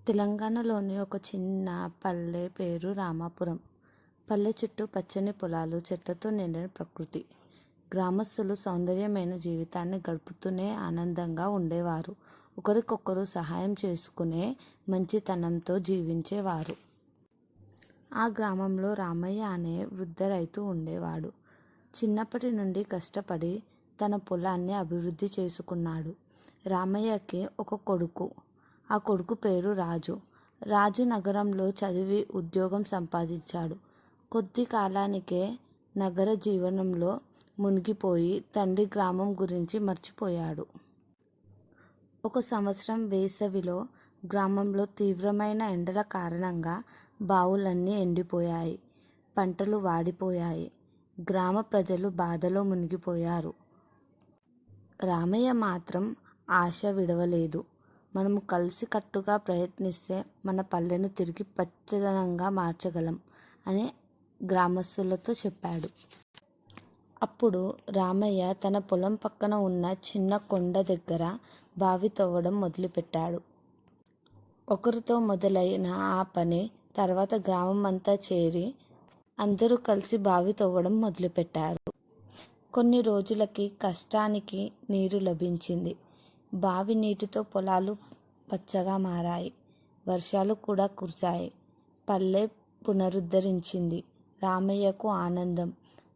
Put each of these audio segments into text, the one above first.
తెలంగాణలోని ఒక చిన్న పల్లె పేరు రామాపురం. పల్లె చుట్టూ పచ్చని పొలాలు, చెట్లతో నిండిన ప్రకృతి. గ్రామస్తులు సౌందర్యమైన జీవితాన్ని గడుపుతూనే ఆనందంగా ఉండేవారు. ఒకరికొకరు సహాయం చేసుకునే మంచితనంతో జీవించేవారు. ఆ గ్రామంలో రామయ్య అనే వృద్ధ రైతు ఉండేవాడు. చిన్నప్పటి నుండి కష్టపడి తన పొలాన్ని అభివృద్ధి చేసుకున్నాడు. రామయ్యకి ఒక కొడుకు. ఆ కొడుకు పేరు రాజు. రాజు నగరంలో చదివి ఉద్యోగం సంపాదించాడు. కొద్ది కాలానికే నగర జీవనంలో మునిగిపోయి తండ్రి గ్రామం గురించి మర్చిపోయాడు. ఒక సంవత్సరం వేసవిలో గ్రామంలో తీవ్రమైన ఎండల కారణంగా బావులన్నీ ఎండిపోయాయి. పంటలు వాడిపోయాయి. గ్రామ ప్రజలు బాధలో మునిగిపోయారు. రామయ్య మాత్రం ఆశ విడవలేదు. మనము కలిసికట్టుగా ప్రయత్నిస్తే మన పల్లెను తిరిగి పచ్చదనంగా మార్చగలం అని గ్రామస్తులతో చెప్పాడు. అప్పుడు రామయ్య తన పొలం పక్కన ఉన్న చిన్న కొండ దగ్గర బావి తవ్వడం మొదలుపెట్టాడు. ఒకరితో మొదలైన ఆ పని తర్వాత గ్రామం అంతా చేరి అందరూ కలిసి బావి తవ్వడం మొదలుపెట్టారు. కొన్ని రోజులకి కష్టానికి నీరు లభించింది. బావి నీటితో పొలాలు పచ్చగా మారాయి. వర్షాలు కూడా కురిశాయి. పల్లె పునరుద్ధరించింది. రామయ్యకు ఆనందం.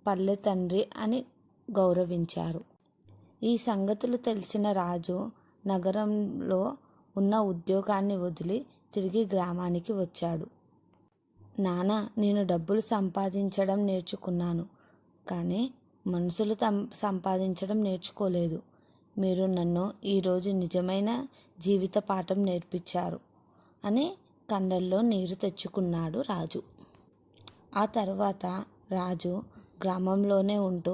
పల్లె తండ్రి అని గౌరవించారు. ఈ సంగతులు తెలిసిన రాజు నగరంలో ఉన్న ఉద్యోగాన్ని వదిలి తిరిగి గ్రామానికి వచ్చాడు. నాన్న, నేను డబ్బులు సంపాదించడం నేర్చుకున్నాను, కానీ మనుషులు సంపాదించడం నేర్చుకోలేదు. మీరు నన్ను ఈరోజు నిజమైన జీవిత పాఠం నేర్పించారు అని కళ్ళల్లో నీరు తెచ్చుకున్నాడు రాజు. ఆ తర్వాత రాజు గ్రామంలోనే ఉంటూ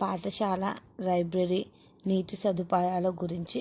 పాఠశాల, లైబ్రరీ, నీటి సదుపాయాల గురించి